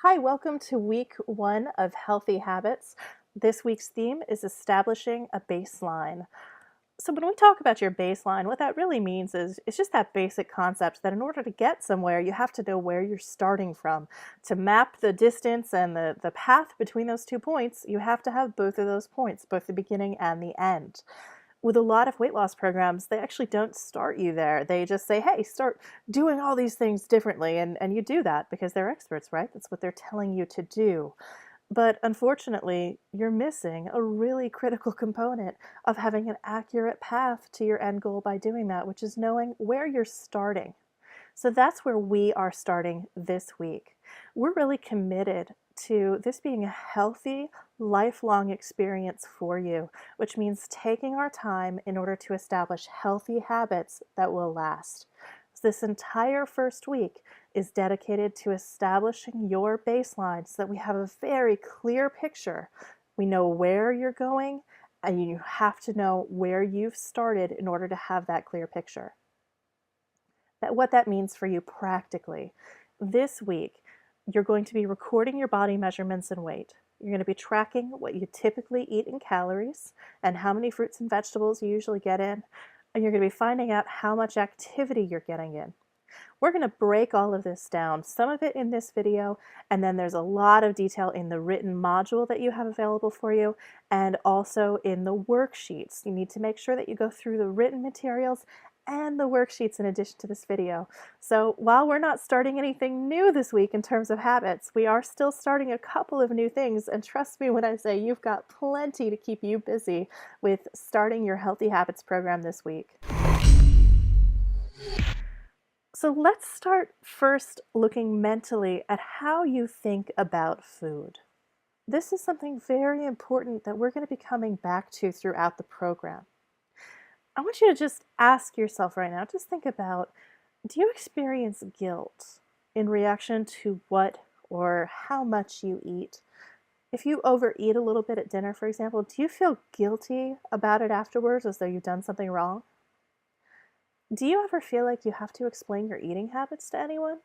Hi, welcome to week 1 of Healthy Habits. This week's theme is establishing a baseline. So when we talk about your baseline, what that really means is it's just that basic concept that in order to get somewhere, you have to know where you're starting from. To map the distance and the path between those 2 points, you have to have both of those points, both the beginning and the end. With a lot of weight loss programs, they actually don't start you there. They just say, hey, start doing all these things differently. And you do that because they're experts, right? That's what they're telling you to do. But unfortunately, you're missing a really critical component of having an accurate path to your end goal by doing that, which is knowing where you're starting. So that's where we are starting this week. We're really committed to this being a healthy, lifelong experience for you, which means taking our time in order to establish healthy habits that will last. So this entire first week is dedicated to establishing your baseline so that we have a very clear picture. We know where you're going, and you have to know where you've started in order to have that clear picture. What that means for you practically. This week, you're going to be recording your body measurements and weight. You're going to be tracking what you typically eat in calories and how many fruits and vegetables you usually get in, and you're going to be finding out how much activity you're getting in. We're going to break all of this down, some of it in this video, and then there's a lot of detail in the written module that you have available for you, and also in the worksheets. You need to make sure that you go through the written materials and the worksheets in addition to this video. So while we're not starting anything new this week in terms of habits, we are still starting a couple of new things, and trust me when I say you've got plenty to keep you busy with starting your Healthy Habits program this week. So let's start first looking mentally at how you think about food. This is something very important that we're going to be coming back to throughout the program. I want you to just ask yourself right now, just think about, do you experience guilt in reaction to what or how much you eat? If you overeat a little bit at dinner, for example, do you feel guilty about it afterwards as though you've done something wrong? Do you ever feel like you have to explain your eating habits to anyone?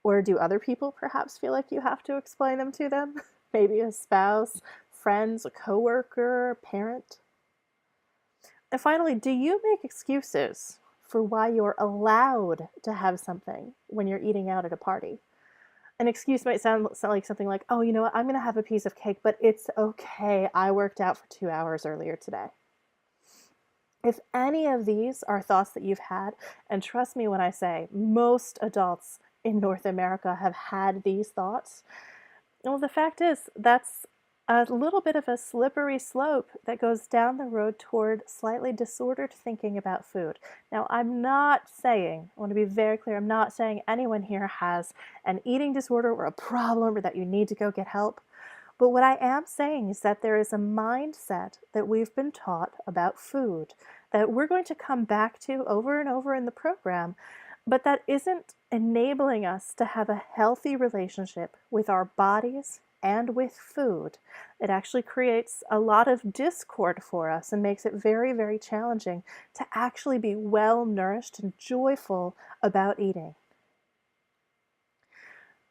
Or do other people perhaps feel like you have to explain them to them? Maybe a spouse, friends, a coworker, parent? And finally, do you make excuses for why you're allowed to have something when you're eating out at a party? An excuse might sound like something like, oh, you know what, I'm going to have a piece of cake, but it's okay. I worked out for 2 hours earlier today. If any of these are thoughts that you've had, and trust me when I say most adults in North America have had these thoughts, well, the fact is that's a little bit of a slippery slope that goes down the road toward slightly disordered thinking about food. Now, I'm not saying, I want to be very clear, I'm not saying anyone here has an eating disorder or a problem or that you need to go get help. But what I am saying is that there is a mindset that we've been taught about food that we're going to come back to over and over in the program, but that isn't enabling us to have a healthy relationship with our bodies and with food. It actually creates a lot of discord for us and makes it very, very challenging to actually be well nourished and joyful about eating.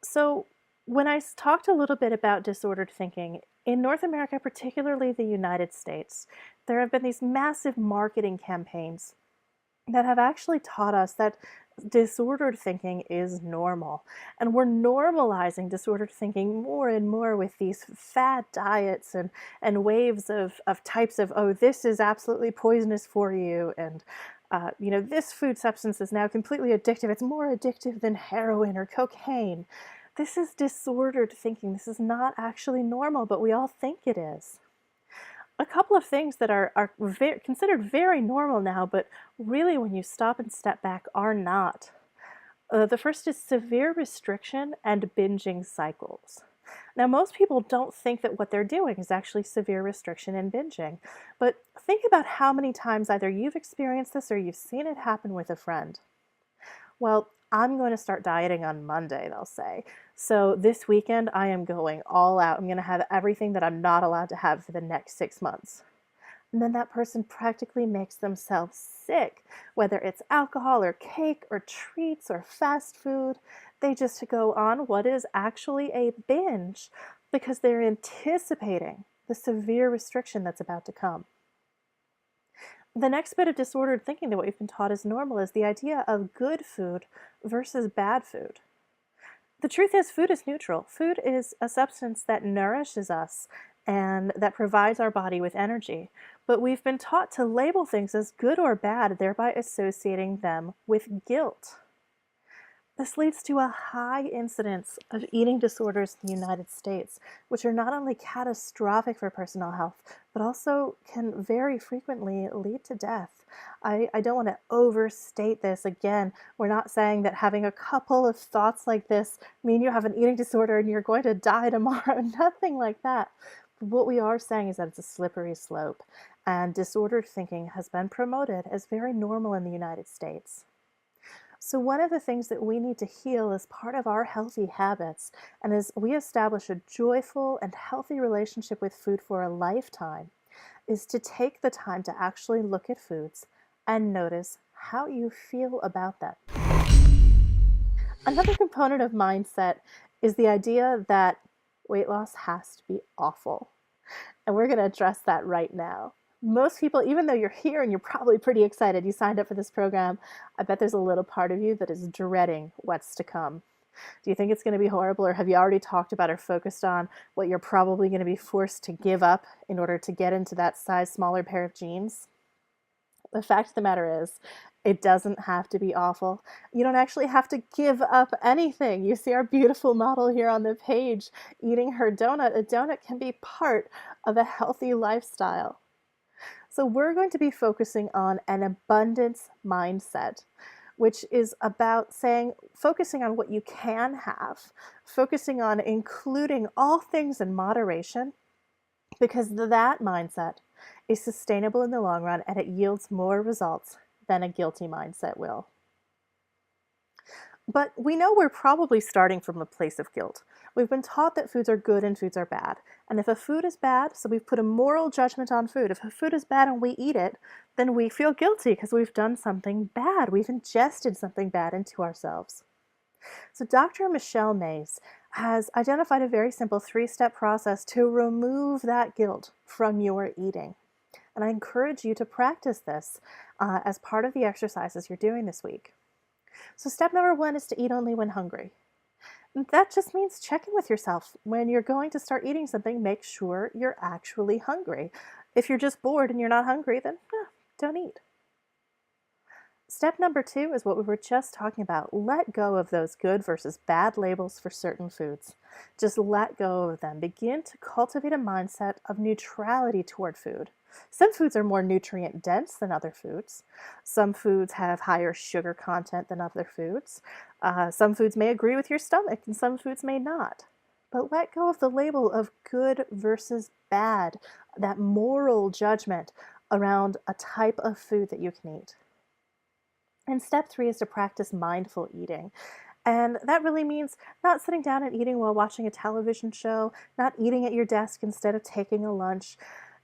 So when I talked a little bit about disordered thinking, in North America, particularly the United States, there have been these massive marketing campaigns that have actually taught us that disordered thinking is normal. And we're normalizing disordered thinking more and more with these fad diets and waves of types of, oh, this is absolutely poisonous for you, and this food substance is now completely addictive. It's more addictive than heroin or cocaine. This is disordered thinking. This is not actually normal, but we all think it is. A couple of things that are considered very normal now, but really when you stop and step back are not. The first is severe restriction and binging cycles. Now, most people don't think that what they're doing is actually severe restriction and binging, but think about how many times either you've experienced this or you've seen it happen with a friend. Well, I'm going to start dieting on Monday, they'll say. So this weekend, I am going all out. I'm going to have everything that I'm not allowed to have for the next 6 months. And then that person practically makes themselves sick, whether it's alcohol or cake or treats or fast food. They just go on what is actually a binge because they're anticipating the severe restriction that's about to come. The next bit of disordered thinking that we've been taught is normal is the idea of good food versus bad food. The truth is, food is neutral. Food is a substance that nourishes us and that provides our body with energy. But we've been taught to label things as good or bad, thereby associating them with guilt. This leads to a high incidence of eating disorders in the United States, which are not only catastrophic for personal health, but also can very frequently lead to death. I don't want to overstate this. Again, we're not saying that having a couple of thoughts like this mean you have an eating disorder and you're going to die tomorrow. Nothing like that. But what we are saying is that it's a slippery slope, and disordered thinking has been promoted as very normal in the United States. So one of the things that we need to heal as part of our healthy habits, and as we establish a joyful and healthy relationship with food for a lifetime, is to take the time to actually look at foods and notice how you feel about them. Another component of mindset is the idea that weight loss has to be awful. And we're going to address that right now. Most people, even though you're here and you're probably pretty excited, you signed up for this program, I bet there's a little part of you that is dreading what's to come. Do you think it's going to be horrible, or have you already talked about or focused on what you're probably going to be forced to give up in order to get into that size smaller pair of jeans? The fact of the matter is, it doesn't have to be awful. You don't actually have to give up anything. You see our beautiful model here on the page eating her donut. A donut can be part of a healthy lifestyle. So we're going to be focusing on an abundance mindset, which is about focusing on what you can have, focusing on including all things in moderation, because that mindset is sustainable in the long run and it yields more results than a guilty mindset will. But we know we're probably starting from a place of guilt. We've been taught that foods are good and foods are bad. And if a food is bad, so we've put a moral judgment on food. If a food is bad and we eat it, then we feel guilty because we've done something bad. We've ingested something bad into ourselves. So Dr. Michelle Mays has identified a very simple 3-step process to remove that guilt from your eating. And I encourage you to practice this as part of the exercises you're doing this week. So step number 1 is to eat only when hungry. That just means checking with yourself. When you're going to start eating something, make sure you're actually hungry. If you're just bored and you're not hungry, then don't eat. Step number 2 is what we were just talking about. Let go of those good versus bad labels for certain foods. Just let go of them. Begin to cultivate a mindset of neutrality toward food. Some foods are more nutrient dense than other foods. Some foods have higher sugar content than other foods. Some foods may agree with your stomach and some foods may not. But let go of the label of good versus bad, that moral judgment around a type of food that you can eat. And step 3 is to practice mindful eating. And that really means not sitting down and eating while watching a television show, not eating at your desk instead of taking a lunch.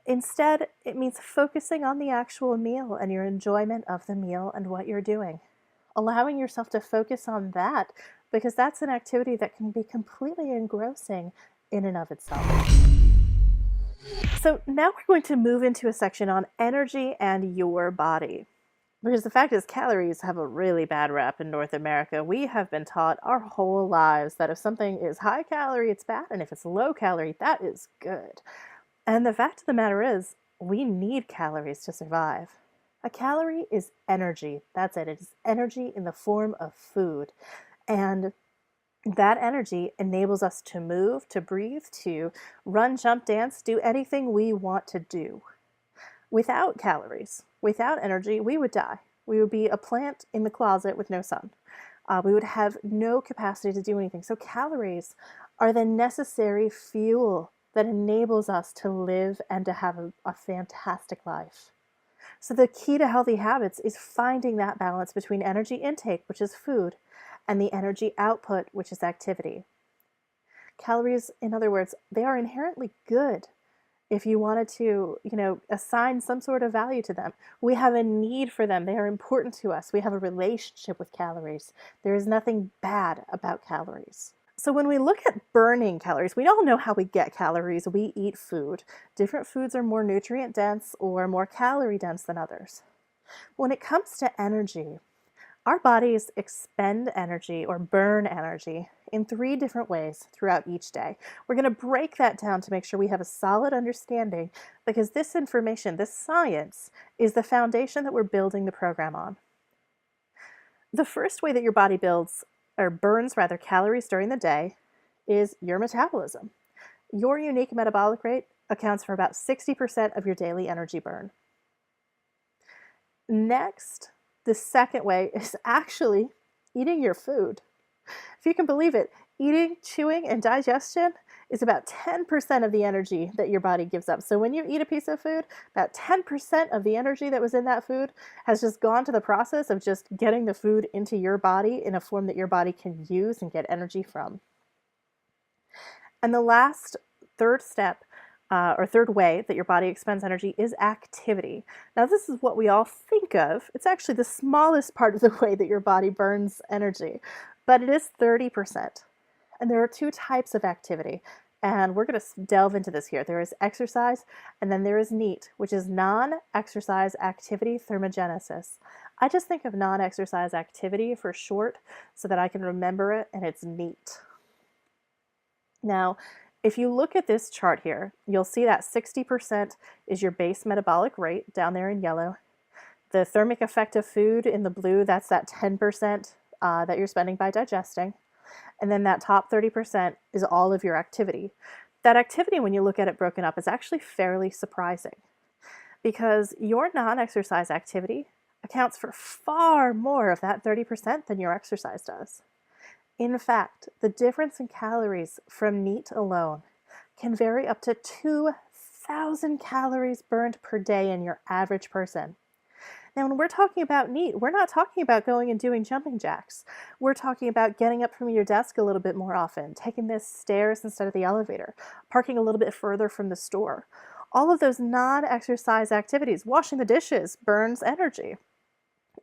Instead, it means focusing on the actual meal and your enjoyment of the meal and what you're doing. Allowing yourself to focus on that, because that's an activity that can be completely engrossing in and of itself. So now we're going to move into a section on energy and your body. Because the fact is, calories have a really bad rep in North America. We have been taught our whole lives that if something is high calorie, it's bad, and if it's low calorie, that is good. And the fact of the matter is, we need calories to survive. A calorie is energy. That's it. It is energy in the form of food. And that energy enables us to move, to breathe, to run, jump, dance, do anything we want to do. Without calories, without energy, we would die. We would be a plant in the closet with no sun. We would have no capacity to do anything. So calories are the necessary fuel that enables us to live and to have a fantastic life. So the key to healthy habits is finding that balance between energy intake, which is food, and the energy output, which is activity. Calories, in other words, they are inherently good. if you wanted to, assign some sort of value to them. We have a need for them. They are important to us. We have a relationship with calories. There is nothing bad about calories. So when we look at burning calories, we all know how we get calories. We eat food. Different foods are more nutrient dense or more calorie dense than others. When it comes to energy, our bodies expend energy or burn energy in 3 different ways throughout each day. We're going to break that down to make sure we have a solid understanding, because this information, this science, is the foundation that we're building the program on. The first way that your body burns calories during the day is your metabolism. Your unique metabolic rate accounts for about 60% of your daily energy burn. Next, the second way is actually eating your food. If you can believe it, eating, chewing, and digestion is about 10% of the energy that your body gives up. So when you eat a piece of food, about 10% of the energy that was in that food has just gone to the process of just getting the food into your body in a form that your body can use and get energy from. And the last third step, or third way that your body expends energy is activity. Now, this is what we all think of. It's actually the smallest part of the way that your body burns energy, but it is 30%. And there are 2 types of activity, and we're going to delve into this here. There is exercise, and then there is NEAT, which is non-exercise activity thermogenesis. I just think of non-exercise activity for short so that I can remember it, and it's NEAT. Now, if you look at this chart here, you'll see that 60% is your base metabolic rate down there in yellow. The thermic effect of food in the blue, that's that 10% that you're spending by digesting. And then that top 30% is all of your activity. That activity, when you look at it broken up, is actually fairly surprising, because your non-exercise activity accounts for far more of that 30% than your exercise does. In fact, the difference in calories from NEAT alone can vary up to 2,000 calories burned per day in your average person. Now, when we're talking about NEAT, we're not talking about going and doing jumping jacks. We're talking about getting up from your desk a little bit more often, taking the stairs instead of the elevator, parking a little bit further from the store. All of those non-exercise activities, washing the dishes, burns energy.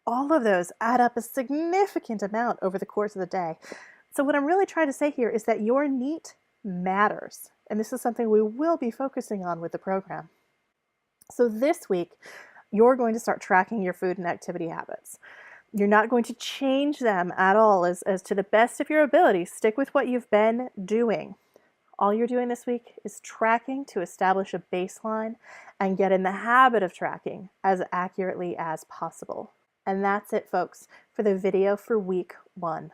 All of those add up a significant amount over the course of the day. So what I'm really trying to say here is that your NEAT matters. And this is something we will be focusing on with the program. So this week, you're going to start tracking your food and activity habits. You're not going to change them at all as to the best of your ability. Stick with what you've been doing. All you're doing this week is tracking to establish a baseline and get in the habit of tracking as accurately as possible. And that's it, folks, for the video for week 1.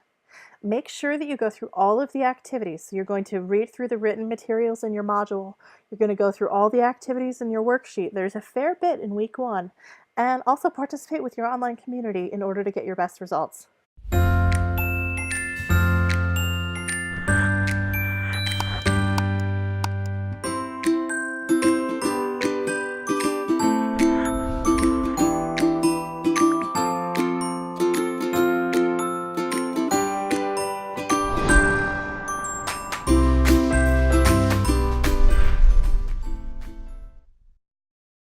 Make sure that you go through all of the activities. So you're going to read through the written materials in your module. You're going to go through all the activities in your worksheet. There's a fair bit in week 1. And also participate with your online community in order to get your best results.